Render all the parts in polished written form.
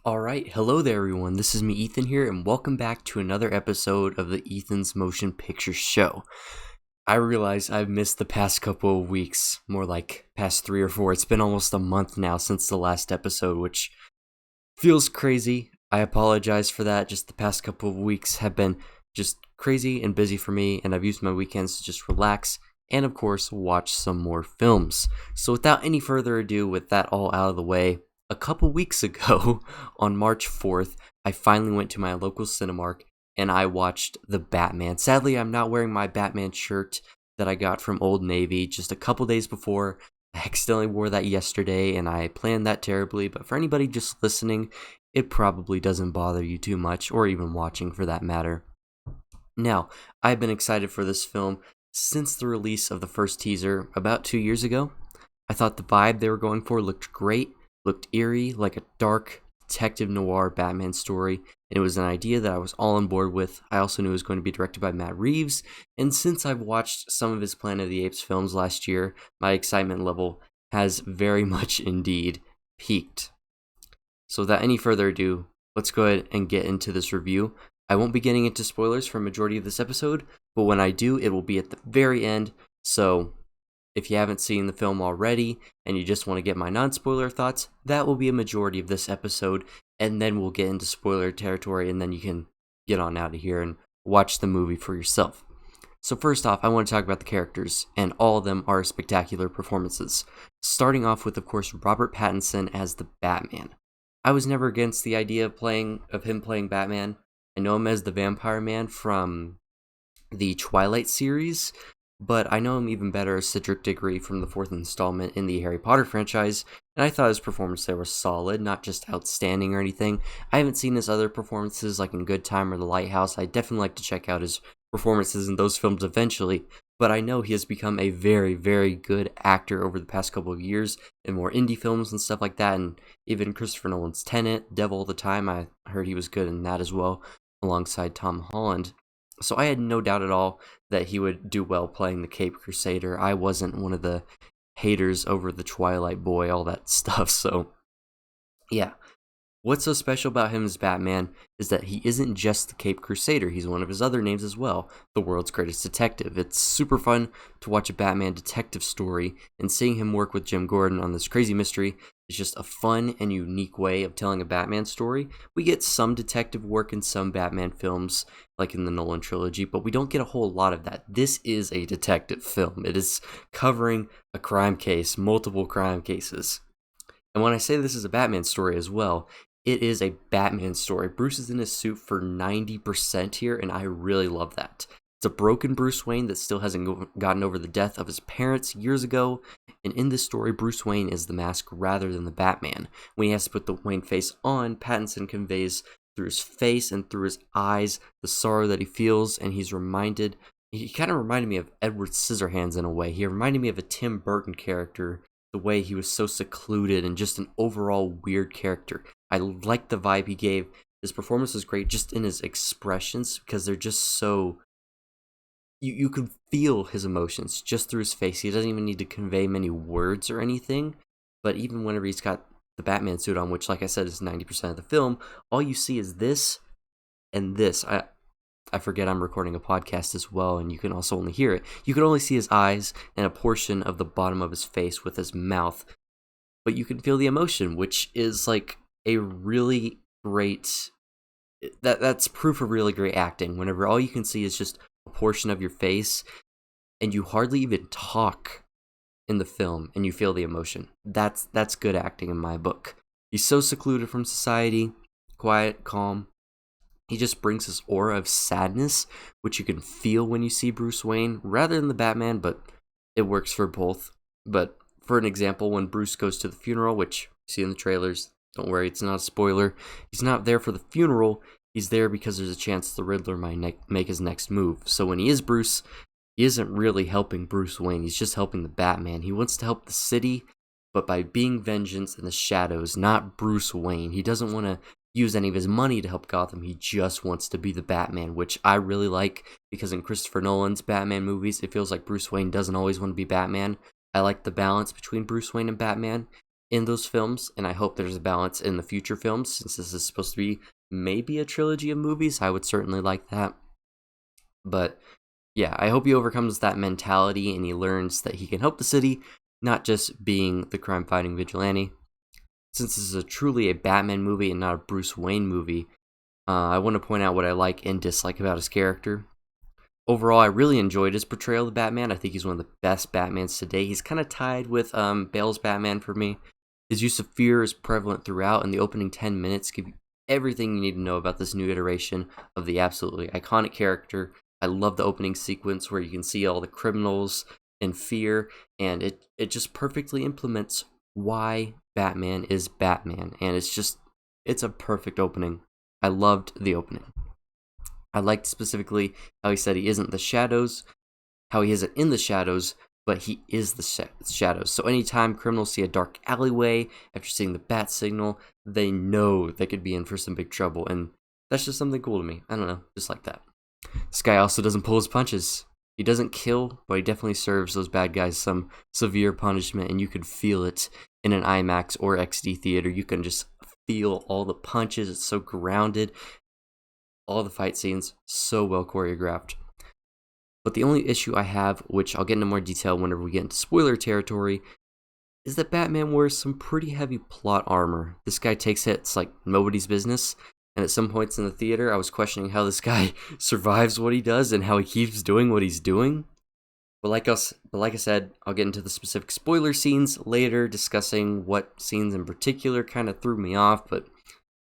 Alright, hello there everyone, this is me Ethan here, and welcome back to another episode of the Ethan's Motion Picture Show. I realize I've missed the past couple of weeks, more like past 3 or 4. It's been almost a month now since the last episode, which feels crazy. I apologize for that. Just the past couple of weeks have been just crazy and busy for me, and I've used my weekends to just relax and, of course, watch some more films. So without any further ado, with that all out of the way, a couple weeks ago, on March 4th, I finally went to my local Cinemark and I watched The Batman. Sadly, I'm not wearing my Batman shirt that I got from Old Navy just a couple days before. I accidentally wore that yesterday and I planned that terribly, but for anybody just listening, it probably doesn't bother you too much, or even watching for that matter. Now, I've been excited for this film since the release of the first teaser about 2 years ago. I thought the vibe they were going for looked great, looked eerie, like a dark detective noir Batman story, and it was an idea that I was all on board with. I also knew it was going to be directed by Matt Reeves, and since I've watched some of his Planet of the Apes films last year, my excitement level has very much indeed peaked. So without any further ado, let's go ahead and get into this review. I won't be getting into spoilers for a majority of this episode, but when I do, it will be at the very end, so if you haven't seen the film already and you just want to get my non-spoiler thoughts, that will be a majority of this episode, and then we'll get into spoiler territory, and then you can get on out of here and watch the movie for yourself. So first off, I want to talk about the characters, and all of them are spectacular performances. Starting off with, of course, Robert Pattinson as the Batman. I was never against the idea of him playing Batman. I know him as the Vampire Man from the Twilight series, but I know him even better as Cedric Diggory from the 4th installment in the Harry Potter franchise, and I thought his performance there was solid, not just outstanding or anything. I haven't seen his other performances, like in Good Time or The Lighthouse. I'd definitely like to check out his performances in those films eventually, but I know he has become a very, very good actor over the past couple of years in more indie films and stuff like that, and even Christopher Nolan's Tenet, Devil All the Time, I heard he was good in that as well, alongside Tom Holland. So I had no doubt at all that he would do well playing the Cape Crusader. I wasn't one of the haters over the Twilight Boy, all that stuff, so yeah. What's so special about him as Batman is that he isn't just the Cape Crusader, he's one of his other names as well, the world's greatest detective. It's super fun to watch a Batman detective story, and seeing him work with Jim Gordon on this crazy mystery is just a fun and unique way of telling a Batman story. We get some detective work in some Batman films, like in the Nolan trilogy, but we don't get a whole lot of that. This is a detective film. It is covering a crime case, multiple crime cases. And when I say this is a Batman story as well, it is a Batman story. Bruce is in his suit for 90% here, and I really love that. It's a broken Bruce Wayne that still hasn't gotten over the death of his parents years ago, and in this story, Bruce Wayne is the mask rather than the Batman. When he has to put the Wayne face on, Pattinson conveys through his face and through his eyes the sorrow that he feels, and he kind of reminded me of Edward Scissorhands in a way. He reminded me of a Tim Burton character, the way he was so secluded and just an overall weird character. I liked the vibe he gave. His performance was great just in his expressions because they're just so... You could feel his emotions just through his face. He doesn't even need to convey many words or anything. But even whenever he's got the Batman suit on, which like I said is 90% of the film, all you see is this and this. I forget I'm recording a podcast as well, and you can also only hear it. You can only see his eyes and a portion of the bottom of his face with his mouth. But you can feel the emotion, which is like a really great... That's proof of really great acting. Whenever all you can see is just a portion of your face, and you hardly even talk in the film, and you feel the emotion. That's good acting in my book. He's so secluded from society, quiet, calm. He just brings this aura of sadness, which you can feel when you see Bruce Wayne, rather than the Batman, but it works for both. But for an example, when Bruce goes to the funeral, which you see in the trailers, don't worry, it's not a spoiler, he's not there for the funeral, he's there because there's a chance the Riddler might make his next move. So when he is Bruce, he isn't really helping Bruce Wayne, he's just helping the Batman. He wants to help the city, but by being vengeance in the shadows, not Bruce Wayne. He doesn't want to use any of his money to help Gotham, he just wants to be the Batman, which I really like, because in Christopher Nolan's Batman movies, it feels like Bruce Wayne doesn't always want to be Batman. I like the balance between Bruce Wayne and Batman. in those films, and I hope there's a balance in the future films, since this is supposed to be maybe a trilogy of movies. I would certainly like that. But yeah, I hope he overcomes that mentality and he learns that he can help the city, not just being the crime-fighting vigilante. Since this is truly a Batman movie and not a Bruce Wayne movie, I want to point out what I like and dislike about his character. Overall, I really enjoyed his portrayal of Batman. I think he's one of the best Batmans today. He's kind of tied with Bale's Batman for me. His use of fear is prevalent throughout, and the opening 10 minutes give you everything you need to know about this new iteration of the absolutely iconic character. I love the opening sequence where you can see all the criminals in fear, and it just perfectly implements why Batman is Batman, and it's a perfect opening. I loved the opening. I liked specifically how he said he isn't the shadows, how he isn't in the shadows, but he is the shadows. So anytime criminals see a dark alleyway after seeing the bat signal, they know they could be in for some big trouble, and that's just something cool to me. I don't know, just like that. This guy also doesn't pull his punches. He doesn't kill, but he definitely serves those bad guys some severe punishment, and you could feel it in an IMAX or XD theater. You can just feel all the punches. It's so grounded. All the fight scenes, so well choreographed. But the only issue I have, which I'll get into more detail whenever we get into spoiler territory, is that Batman wears some pretty heavy plot armor. This guy takes hits like nobody's business, and at some points in the theater, I was questioning how this guy survives what he does and how he keeps doing what he's doing. But like I said, I'll get into the specific spoiler scenes later, discussing what scenes in particular kind of threw me off. But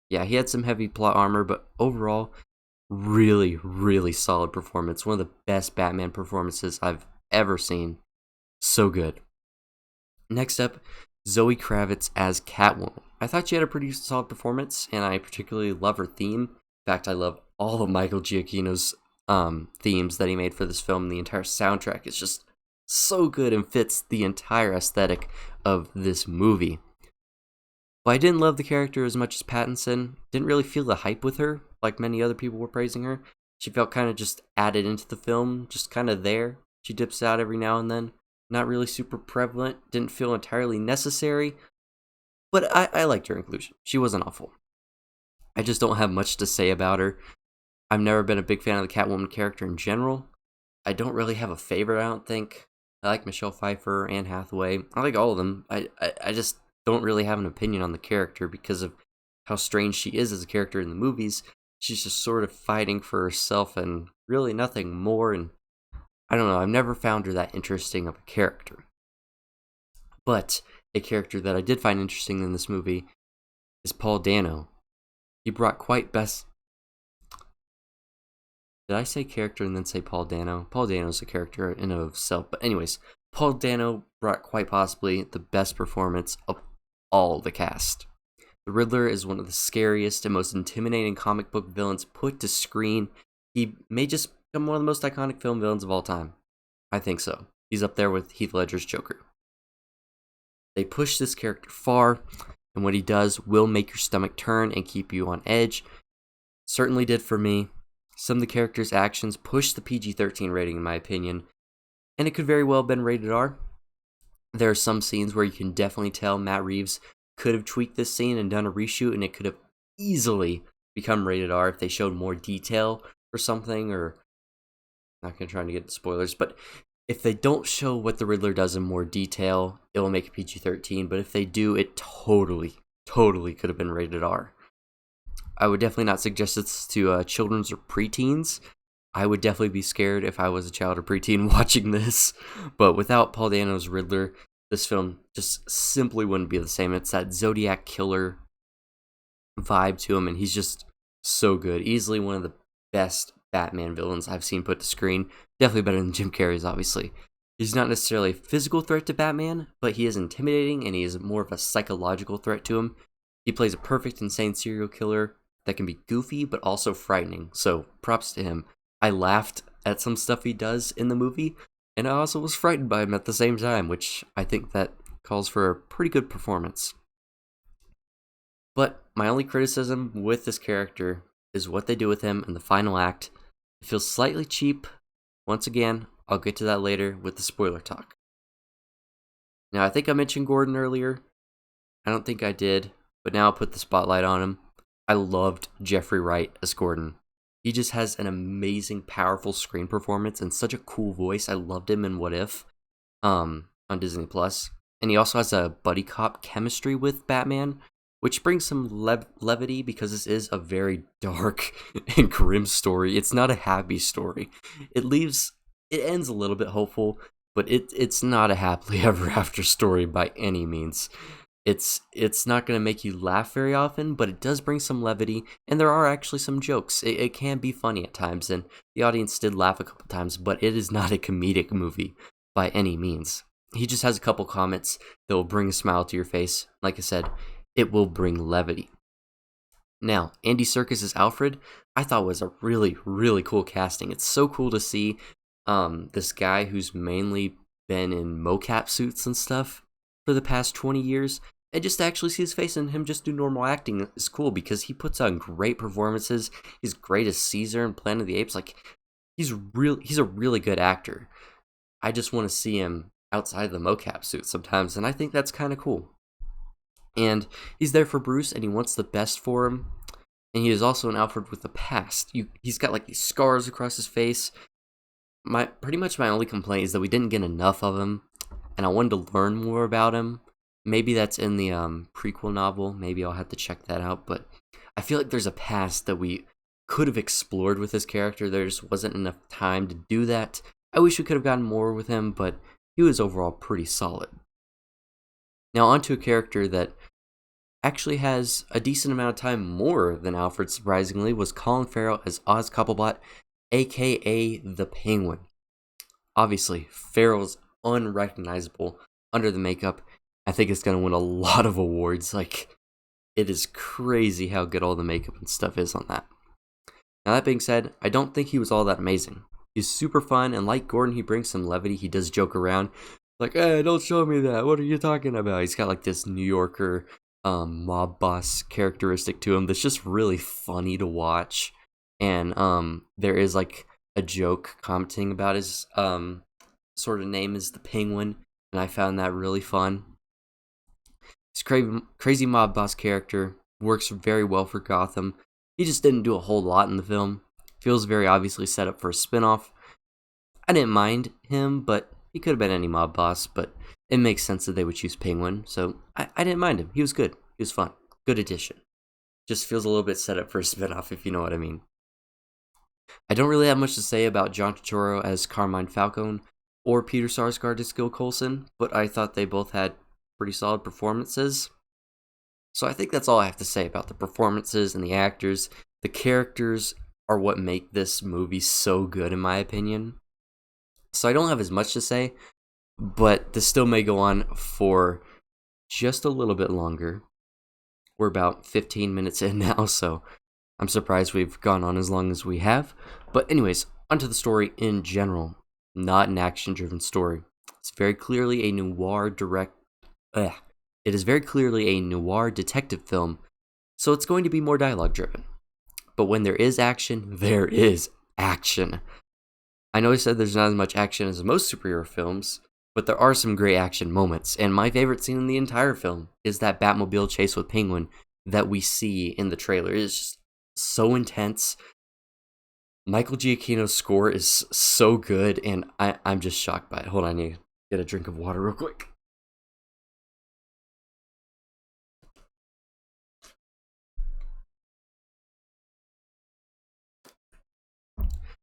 yeah, he had some heavy plot armor, but overall, really, really solid performance. One of the best Batman performances I've ever seen. So good. Next up, Zoe Kravitz as Catwoman. I thought she had a pretty solid performance, and I particularly love her theme. In fact, I love all of Michael Giacchino's themes that he made for this film. The entire soundtrack is just so good and fits the entire aesthetic of this movie. But I didn't love the character as much as Pattinson. Didn't really feel the hype with her, like many other people were praising her. She felt kind of just added into the film, just kind of there. She dips out every now and then. Not really super prevalent. Didn't feel entirely necessary. But I liked her inclusion. She wasn't awful. I just don't have much to say about her. I've never been a big fan of the Catwoman character in general. I don't really have a favorite, I don't think. I like Michelle Pfeiffer, Anne Hathaway. I like all of them. I just don't really have an opinion on the character because of how strange she is as a character in the movies. She's just sort of fighting for herself and really nothing more, and I don't know, I've never found her that interesting of a character. But a character that I did find interesting in this movie is Paul Dano. He brought quite best... Did I say character and then say Paul Dano? Paul Dano's a character in and of itself, but anyways, Paul Dano brought quite possibly the best performance of all the cast. The Riddler is one of the scariest and most intimidating comic book villains put to screen. He may just become one of the most iconic film villains of all time. I think so. He's up there with Heath Ledger's Joker. They push this character far, and what he does will make your stomach turn and keep you on edge. Certainly did for me. Some of the character's actions push the PG-13 rating in my opinion, and it could very well have been rated R. There are some scenes where you can definitely tell Matt Reeves could have tweaked this scene and done a reshoot, and it could have easily become rated R if they showed more detail or something, or I'm not going to try to get into spoilers, but if they don't show what the Riddler does in more detail, it will make it PG-13, but if they do, it totally could have been rated R. I would definitely not suggest this to children's or preteens. I would definitely be scared if I was a child or preteen watching this, but without Paul Dano's Riddler, this film just simply wouldn't be the same. It's that Zodiac killer vibe to him, and he's just so good. Easily one of the best Batman villains I've seen put to screen. Definitely better than Jim Carrey's, obviously. He's not necessarily a physical threat to Batman, but he is intimidating, and he is more of a psychological threat to him. He plays a perfect, insane serial killer that can be goofy, but also frightening. So, props to him. I laughed at some stuff he does in the movie, and I also was frightened by him at the same time, which I think that calls for a pretty good performance. But my only criticism with this character is what they do with him in the final act. It feels slightly cheap. Once again, I'll get to that later with the spoiler talk. Now, I think I mentioned Gordon earlier. I don't think I did, but now I'll put the spotlight on him. I loved Jeffrey Wright as Gordon. He just has an amazing, powerful screen performance and such a cool voice. I loved him in What If, on Disney Plus, and he also has a buddy cop chemistry with Batman, which brings some levity because this is a very dark and grim story. It's not a happy story. It ends a little bit hopeful, but it's not a happily ever after story by any means. It's not going to make you laugh very often, but it does bring some levity, and there are actually some jokes. It can be funny at times, and the audience did laugh a couple times, but it is not a comedic movie by any means. He just has a couple comments that will bring a smile to your face. Like I said, it will bring levity. Now, Andy Serkis as Alfred, I thought was a really, really cool casting. It's so cool to see this guy who's mainly been in mocap suits and stuff for the past 20 years. And just to actually see his face and him just do normal acting is cool because he puts on great performances. He's great as Caesar in Planet of the Apes. Like, he's a really good actor. I just want to see him outside the mocap suit sometimes, and I think that's kind of cool. And he's there for Bruce, and he wants the best for him. And he is also an Alfred with a past. He's got like these scars across his face. Pretty much my only complaint is that we didn't get enough of him, and I wanted to learn more about him. Maybe that's in the prequel novel. Maybe I'll have to check that out. But I feel like there's a past that we could have explored with his character. There just wasn't enough time to do that. I wish we could have gotten more with him, but he was overall pretty solid. Now onto a character that actually has a decent amount of time more than Alfred, surprisingly, was Colin Farrell as Oz Cobblepot, aka the Penguin. Obviously, Farrell's unrecognizable under the makeup. I think it's going to win a lot of awards. Like, it is crazy how good all the makeup and stuff is on that. Now, that being said, I don't think he was all that amazing. He's super fun, and like Gordon, he brings some levity. He does joke around. Like, hey, don't show me that. What are you talking about? He's got like this New Yorker mob boss characteristic to him that's just really funny to watch. And there is like a joke commenting about his sort of name is the Penguin, and I found that really fun. He's crazy mob boss character, works very well for Gotham. He just didn't do a whole lot in the film. Feels very obviously set up for a spinoff. I didn't mind him, but he could have been any mob boss, but it makes sense that they would choose Penguin, so I didn't mind him. He was good. He was fun. Good addition. Just feels a little bit set up for a spinoff, if you know what I mean. I don't really have much to say about John Turturro as Carmine Falcone or Peter Sarsgaard as Gil Coulson, but I thought they both had pretty solid performances. So I think that's all I have to say about the performances and the actors. The characters are what make this movie so good, in my opinion. So I don't have as much to say, but this still may go on for just a little bit longer. We're about 15 minutes in now, so I'm surprised we've gone on as long as we have. But anyways, onto the story in general. Not an action-driven story. It's very clearly a noir It is very clearly a noir detective film, so it's going to be more dialogue-driven. But when there is action, there is action. I know I said there's not as much action as most superhero films, but there are some great action moments, and my favorite scene in the entire film is that Batmobile chase with Penguin that we see in the trailer. It is just so intense. Michael Giacchino's score is so good, and I'm just shocked by it. Hold on, I need to get a drink of water real quick.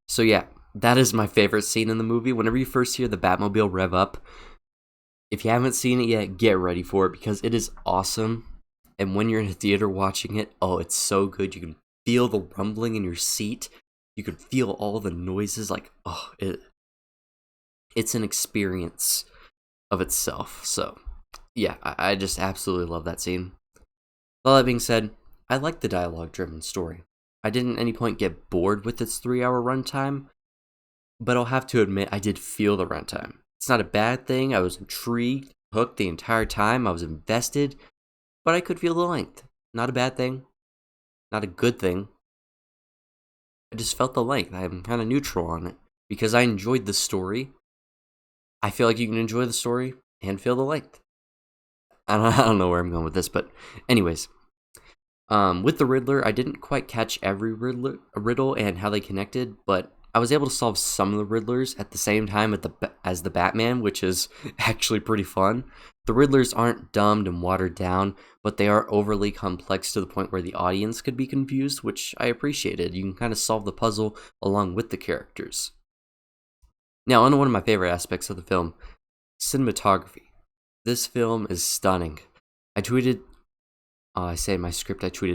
So yeah, that is my favorite scene in the movie. Whenever you first hear the Batmobile rev up, if you haven't seen it yet, get ready for it because it is awesome. And when you're in a theater watching it, oh, it's so good. You can feel the rumbling in your seat. You can feel all the noises. Like, oh, it's an experience of itself. So yeah, I just absolutely love that scene. All that being said, I like the dialogue-driven story. I didn't at any point get bored with its 3-hour runtime, but I'll have to admit I did feel the runtime. It's not a bad thing. I was intrigued, hooked the entire time. I was invested, but I could feel the length. Not a bad thing. Not a good thing. I just felt the length. I'm kind of neutral on it because I enjoyed the story. I feel like you can enjoy the story and feel the length. I don't know where I'm going with this, but anyways, with the Riddler, I didn't quite catch every riddle and how they connected, but I was able to solve some of the Riddlers at the same time as the Batman, which is actually pretty fun. The Riddlers aren't dumbed and watered down, but they are overly complex to the point where the audience could be confused, which I appreciated. You can kind of solve the puzzle along with the characters. Now, on to one of my favorite aspects of the film, cinematography. This film is stunning. I tweeted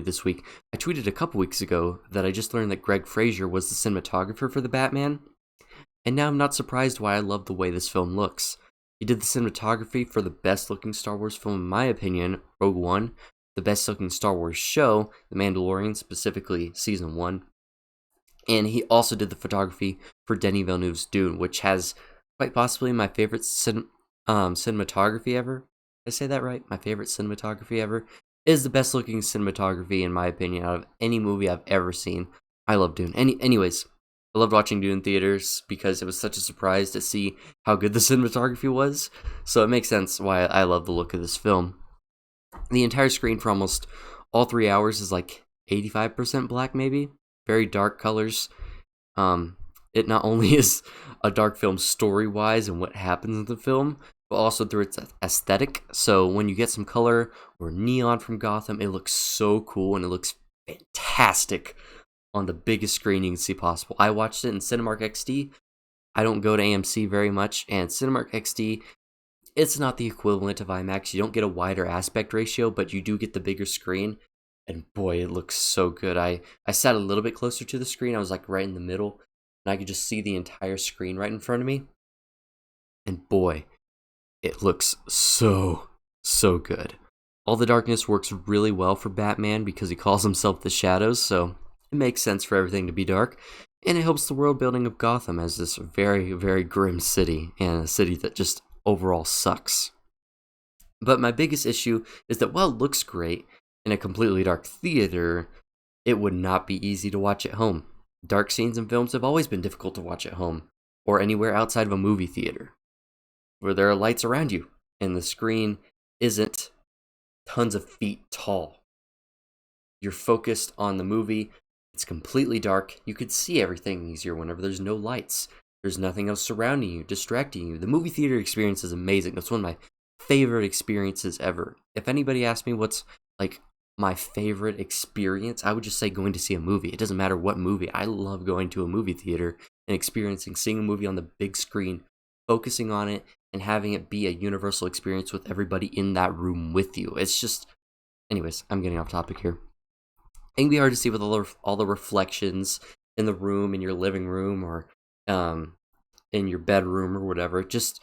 this week. I tweeted a couple weeks ago that I just learned that Greg Fraser was the cinematographer for the Batman, and now I'm not surprised why I love the way this film looks. He did the cinematography for the best looking Star Wars film in my opinion, Rogue One, the best looking Star Wars show, The Mandalorian, specifically Season 1, and he also did the photography for Denis Villeneuve's Dune, which has quite possibly my favorite cinematography ever. Did I say that right? My favorite cinematography ever. Is the best looking cinematography in my opinion out of any movie I've ever seen. I love Dune. Anyways, I loved watching Dune in theaters because it was such a surprise to see how good the cinematography was. So it makes sense why I love the look of this film. The entire screen for almost all 3 hours is like 85% black, maybe. Very dark colors. It not only is a dark film story-wise and what happens in the film, but also through its aesthetic. So when you get some color or neon from Gotham, it looks so cool and it looks fantastic on the biggest screen you can see possible. I watched it in Cinemark XD. I don't go to AMC very much, and Cinemark XD, it's not the equivalent of IMAX. You don't get a wider aspect ratio, but you do get the bigger screen. And boy, it looks so good. I sat a little bit closer to the screen. I was like right in the middle, and I could just see the entire screen right in front of me. And boy, it looks so good. All the darkness works really well for Batman because he calls himself the Shadows, so it makes sense for everything to be dark. And it helps the world building of Gotham as this very, very grim city, and a city that just overall sucks. But my biggest issue is that while it looks great in a completely dark theater, it would not be easy to watch at home. Dark scenes in films have always been difficult to watch at home, or anywhere outside of a movie theater, where there are lights around you, and the screen isn't tons of feet tall. You're focused on the movie, it's completely dark, you could see everything easier whenever there's no lights. There's nothing else surrounding you, distracting you. The movie theater experience is amazing. That's one of my favorite experiences ever. If anybody asks me what's like my favorite experience, I would just say going to see a movie. It doesn't matter what movie. I love going to a movie theater and seeing a movie on the big screen, focusing on it, and having it be a universal experience with everybody in that room with you. It's just, anyways, I'm getting off topic here. It can be hard to see with all the reflections in the room, in your living room, or in your bedroom or whatever. It just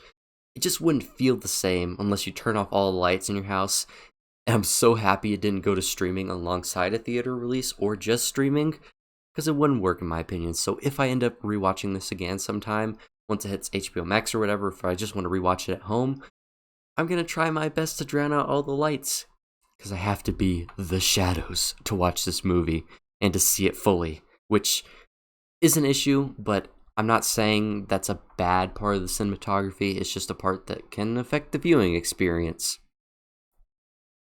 wouldn't feel the same unless you turn off all the lights in your house. And I'm so happy it didn't go to streaming alongside a theater release or just streaming, because it wouldn't work in my opinion. So if I end up rewatching this again sometime, once it hits HBO Max or whatever, if I just want to rewatch it at home, I'm going to try my best to drown out all the lights, because I have to be the Shadows to watch this movie and to see it fully, which is an issue, but I'm not saying that's a bad part of the cinematography. It's just a part that can affect the viewing experience.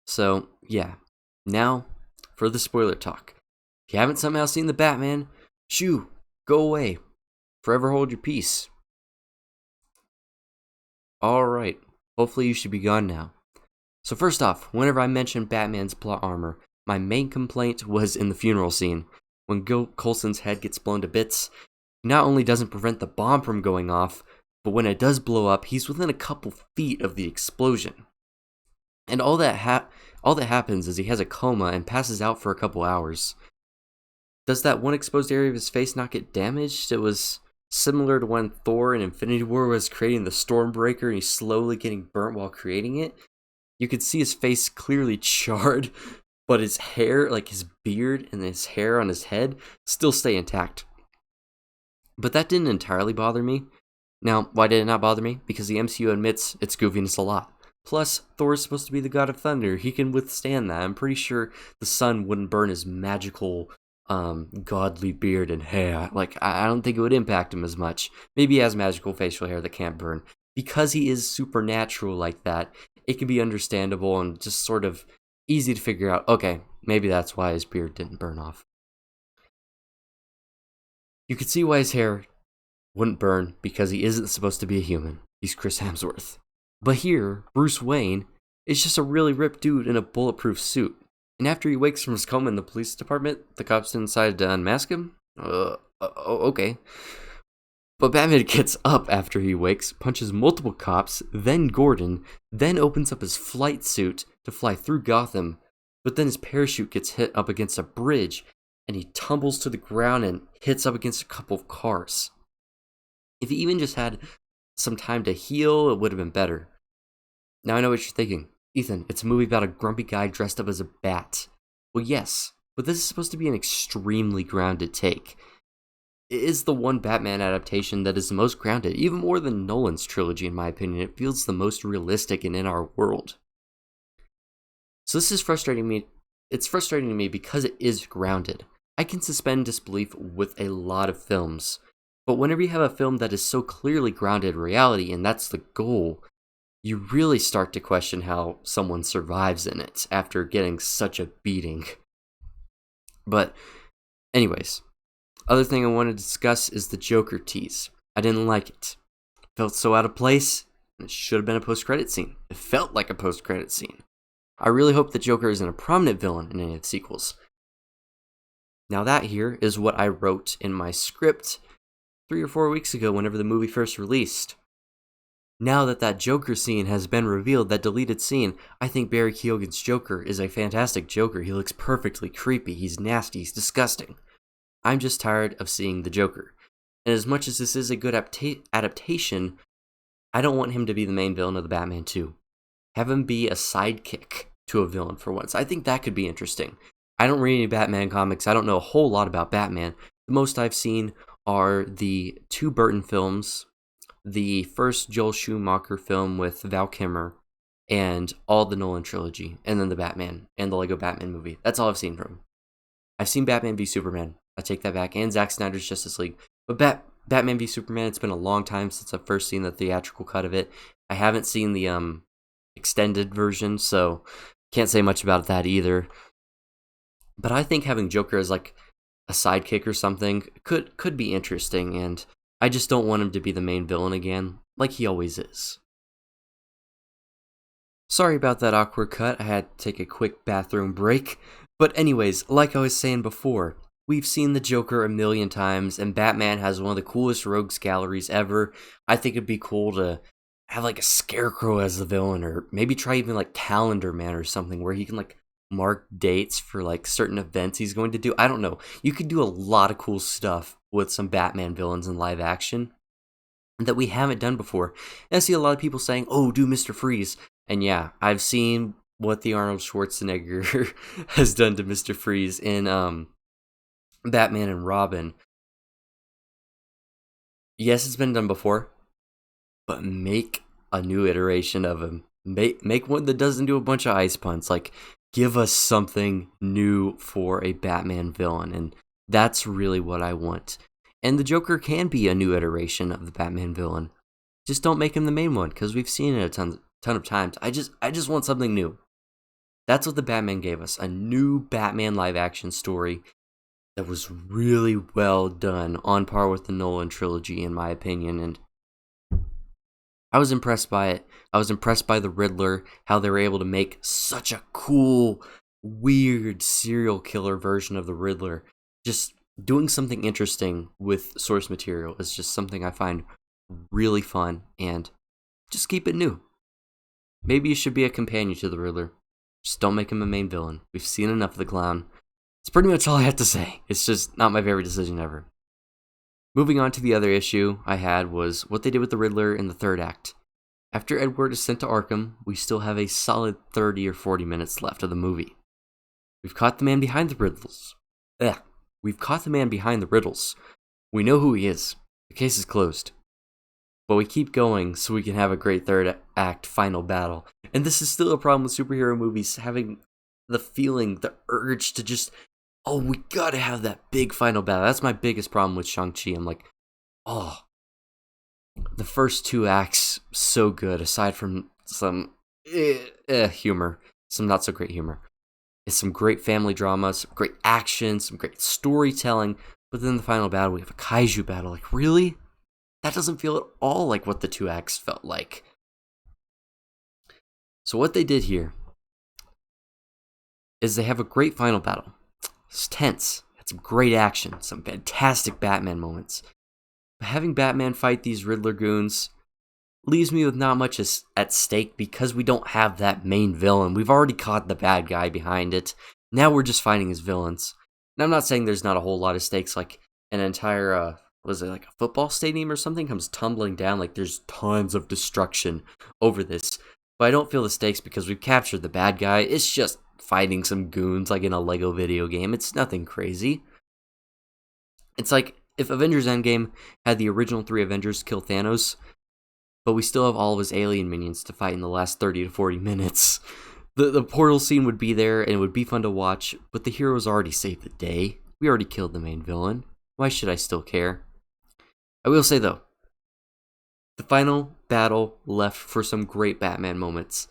So, yeah. Now, for the spoiler talk. If you haven't somehow seen the Batman, shoo, go away. Forever hold your peace. Alright, hopefully you should be gone now. So first off, whenever I mentioned Batman's plot armor, my main complaint was in the funeral scene. When Gil Coulson's head gets blown to bits, he not only doesn't prevent the bomb from going off, but when it does blow up, he's within a couple feet of the explosion. And all that happens is he has a coma and passes out for a couple hours. Does that one exposed area of his face not get damaged? It was similar to when Thor in Infinity War was creating the Stormbreaker and he's slowly getting burnt while creating it. You could see his face clearly charred, but his hair, like his beard and his hair on his head, still stay intact. But that didn't entirely bother me. Now, why did it not bother me? Because the MCU admits its goofiness a lot. Plus, Thor is supposed to be the god of thunder. He can withstand that. I'm pretty sure the sun wouldn't burn his magical, godly beard and hair. Like, I don't think it would impact him as much. Maybe he has magical facial hair that can't burn. Because he is supernatural like that, it can be understandable and just sort of easy to figure out, okay, maybe that's why his beard didn't burn off. You could see why his hair wouldn't burn, because he isn't supposed to be a human. He's Chris Hemsworth. But here, Bruce Wayne is just a really ripped dude in a bulletproof suit. And after he wakes from his coma in the police department, the cops decided to unmask him? Okay. But Batman gets up after he wakes, punches multiple cops, then Gordon, then opens up his flight suit to fly through Gotham, but then his parachute gets hit up against a bridge, and he tumbles to the ground and hits up against a couple of cars. If he even just had some time to heal, it would have been better. Now I know what you're thinking. Ethan, it's a movie about a grumpy guy dressed up as a bat. Well, yes, but this is supposed to be an extremely grounded take. It is the one Batman adaptation that is the most grounded, even more than Nolan's trilogy in my opinion. It feels the most realistic and in our world. So this is frustrating me. It's frustrating to me because it is grounded. I can suspend disbelief with a lot of films, but whenever you have a film that is so clearly grounded in reality, and that's the goal, you really start to question how someone survives in it after getting such a beating. But anyways, other thing I want to discuss is the Joker tease. I didn't like it. It felt so out of place. It should have been a post-credit scene. It felt like a post-credit scene. I really hope the Joker isn't a prominent villain in any of the sequels. Now that here is what I wrote in my script 3 or 4 weeks ago whenever the movie first released. Now that Joker scene has been revealed, that deleted scene, I think Barry Keoghan's Joker is a fantastic Joker. He looks perfectly creepy, he's nasty, he's disgusting. I'm just tired of seeing the Joker. And as much as this is a good adaptation, I don't want him to be the main villain of the Batman 2. Have him be a sidekick to a villain for once. I think that could be interesting. I don't read any Batman comics. I don't know a whole lot about Batman. The most I've seen are the 2 Burton films, the first Joel Schumacher film with Val Kilmer, and all the Nolan trilogy, and then the Batman and the Lego Batman movie. That's all I've seen from him. I've seen Batman v Superman. I take that back. And Zack Snyder's Justice League. But Batman v Superman, it's been a long time since I've first seen the theatrical cut of it. I haven't seen the extended version, so can't say much about that either. But I think having Joker as like a sidekick or something could be interesting, and I just don't want him to be the main villain again, like he always is. Sorry about that awkward cut. I had to take a quick bathroom break. But anyways, like I was saying before, we've seen the Joker a million times, and Batman has one of the coolest rogues galleries ever. I think it'd be cool to have like a Scarecrow as the villain, or maybe try even like Calendar Man or something, where he can like mark dates for like certain events he's going to do. I don't know. You could do a lot of cool stuff with some Batman villains in live action that we haven't done before. And I see a lot of people saying, oh, do Mr. Freeze. And yeah, I've seen what the Arnold Schwarzenegger has done to Mr. Freeze in Batman and Robin. Yes, it's been done before, but make a new iteration of him. Make one that doesn't do a bunch of ice punts. Like, give us something new for a Batman villain, and that's really what I want. And the Joker can be a new iteration of the Batman villain. Just don't make him the main one, because we've seen it a ton of times. I just want something new. That's what the Batman gave us, a new Batman live-action story that was really well done, on par with the Nolan trilogy, in my opinion, and I was impressed by it. I was impressed by the Riddler, how they were able to make such a cool, weird serial killer version of the Riddler. Just doing something interesting with source material is just something I find really fun, and just keep it new. Maybe you should be a companion to the Riddler. Just don't make him a main villain. We've seen enough of the clown. It's pretty much all I have to say. It's just not my favorite decision ever. Moving on to the other issue I had was what they did with the Riddler in the third act. After Edward is sent to Arkham, we still have a solid 30 or 40 minutes left of the movie. We've caught the man behind the riddles. We've caught the man behind the riddles. We know who he is. The case is closed. But we keep going so we can have a great third act final battle. And this is still a problem with superhero movies, having the feeling, the urge to just, oh, we gotta have that big final battle. That's my biggest problem with Shang-Chi. I'm like, oh, the first 2 acts, so good, aside from some humor, some not so great humor. It's some great family drama, some great action, some great storytelling. But then the final battle, we have a kaiju battle. Like, really? That doesn't feel at all like what the 2 acts felt like. So what they did here is they have a great final battle. It's tense. It's some great action, some fantastic Batman moments. But having Batman fight these Riddler goons leaves me with not much at stake because we don't have that main villain. We've already caught the bad guy behind it. Now we're just fighting his villains. And I'm not saying there's not a whole lot of stakes, like an entire, was it like a football stadium or something comes tumbling down, like there's tons of destruction over this. But I don't feel the stakes because we've captured the bad guy. It's just fighting some goons like in a Lego video game. It's nothing crazy. It's like if Avengers Endgame had the original 3 Avengers kill Thanos, but we still have all of his alien minions to fight in the last 30 to 40 minutes. The portal scene would be there, and it would be fun to watch, but the heroes already saved the day. We already killed the main villain. Why should I still care? I will say, though, the final battle left for some great Batman moments.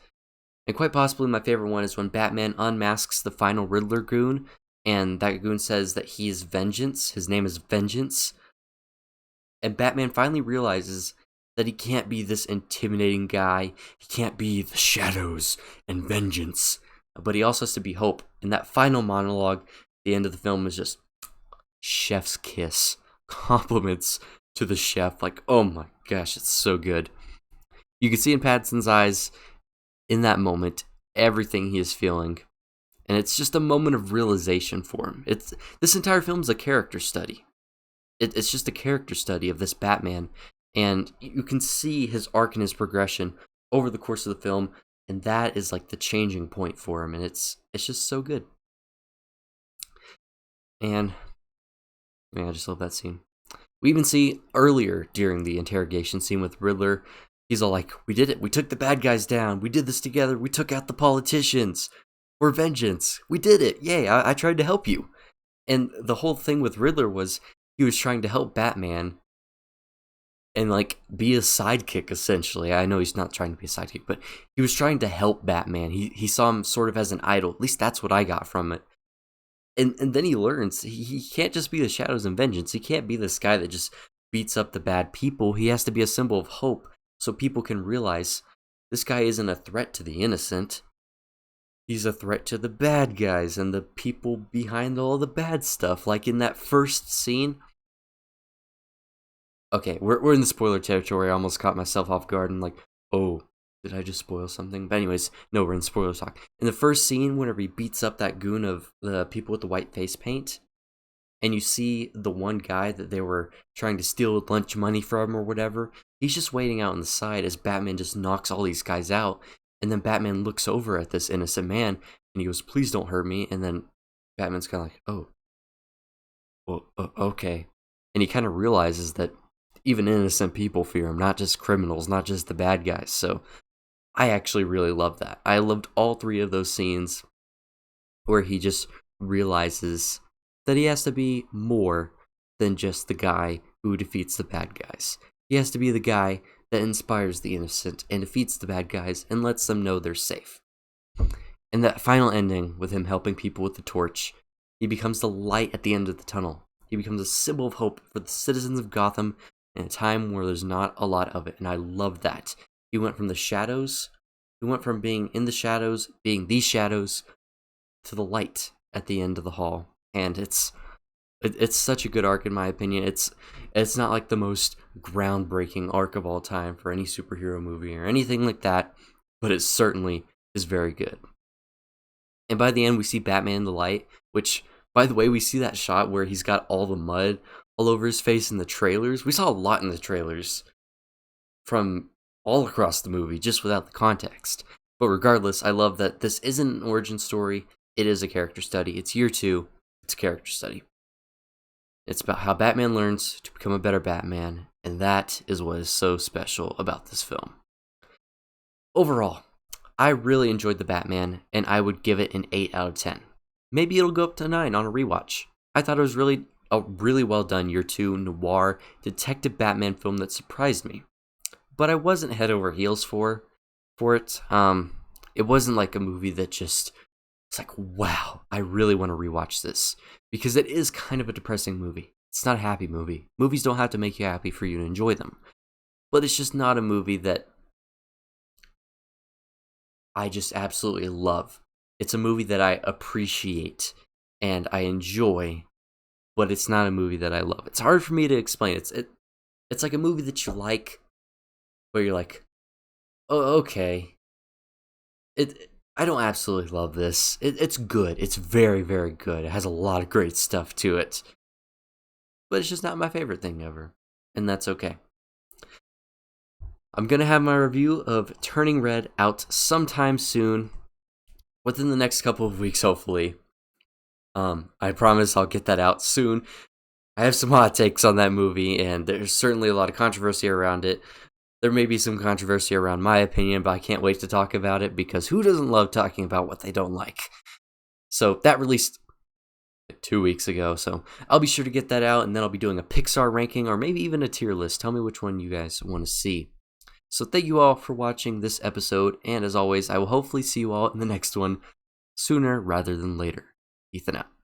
And quite possibly my favorite one is when Batman unmasks the final Riddler goon, and that goon says that he is Vengeance. His name is Vengeance. And Batman finally realizes that he can't be this intimidating guy. He can't be the shadows and vengeance. But he also has to be hope. And that final monologue, the end of the film, is just chef's kiss. Compliments to the chef. Like, oh my gosh, it's so good. You can see in Pattinson's eyes, in that moment, everything he is feeling. And it's just a moment of realization for him. This entire film is a character study. It's just a character study of this Batman. And you can see his arc and his progression over the course of the film, and that is like the changing point for him, and it's just so good. And man, I just love that scene. We even see earlier during the interrogation scene with Riddler, he's all like, "We did it. We took the bad guys down. We did this together. We took out the politicians. For vengeance. We did it. Yay! I tried to help you." And the whole thing with Riddler was he was trying to help Batman. And, like, be a sidekick, essentially. I know he's not trying to be a sidekick, but he was trying to help Batman. He saw him sort of as an idol. At least that's what I got from it. And then he learns he can't just be the shadows and vengeance. He can't be this guy that just beats up the bad people. He has to be a symbol of hope so people can realize this guy isn't a threat to the innocent. He's a threat to the bad guys and the people behind all the bad stuff. Like in that first scene. Okay, we're in the spoiler territory. I almost caught myself off guard and like, oh, did I just spoil something? But anyways, no, we're in spoiler talk. In the first scene, whenever he beats up that goon of the people with the white face paint, and you see the one guy that they were trying to steal lunch money from or whatever, he's just waiting out on the side as Batman just knocks all these guys out. And then Batman looks over at this innocent man, and he goes, "Please don't hurt me." And then Batman's kind of like, oh, well, okay. And he kind of realizes that even innocent people fear him, not just criminals, not just the bad guys. So I actually really love that. I loved all 3 of those scenes where he just realizes that he has to be more than just the guy who defeats the bad guys. He has to be the guy that inspires the innocent and defeats the bad guys and lets them know they're safe. And that final ending with him helping people with the torch, he becomes the light at the end of the tunnel. He becomes a symbol of hope for the citizens of Gotham in a time where there's not a lot of it, and I love that. He went from the shadows, he went from being in the shadows, being these shadows, to the light at the end of the hall, and it's such a good arc in my opinion. It's not like the most groundbreaking arc of all time for any superhero movie or anything like that, but it certainly is very good. And by the end, we see Batman in the light, which, by the way, we see that shot where he's got all the mud all over his face in the trailers. We saw a lot in the trailers from all across the movie, just without the context. But regardless, I love that this isn't an origin story. It is a character study. It's year 2. It's a character study. It's about how Batman learns to become a better Batman, and that is what is so special about this film. Overall, I really enjoyed the Batman, and I would give it an 8 out of 10. Maybe it'll go up to 9 on a rewatch. I thought it was a really well done year 2 noir detective Batman film that surprised me. But I wasn't head over heels for it. It wasn't like a movie that just, it's like, wow, I really want to rewatch this. Because it is kind of a depressing movie. It's not a happy movie. Movies don't have to make you happy for you to enjoy them. But it's just not a movie that I just absolutely love. It's a movie that I appreciate and I enjoy, but it's not a movie that I love. It's hard for me to explain. It's like a movie that you like, where you're like, oh, okay. I don't absolutely love this. It's good. It's very, very good. It has a lot of great stuff to it. But it's just not my favorite thing ever. And that's okay. I'm going to have my review of Turning Red out sometime soon. Within the next couple of weeks, hopefully. I promise I'll get that out soon. I have some hot takes on that movie, and there's certainly a lot of controversy around it. There may be some controversy around my opinion, but I can't wait to talk about it, because who doesn't love talking about what they don't like? So that released 2 weeks ago, so I'll be sure to get that out, and then I'll be doing a Pixar ranking, or maybe even a tier list. Tell me which one you guys want to see. So thank you all for watching this episode, and as always, I will hopefully see you all in the next one sooner rather than later. Ethan out.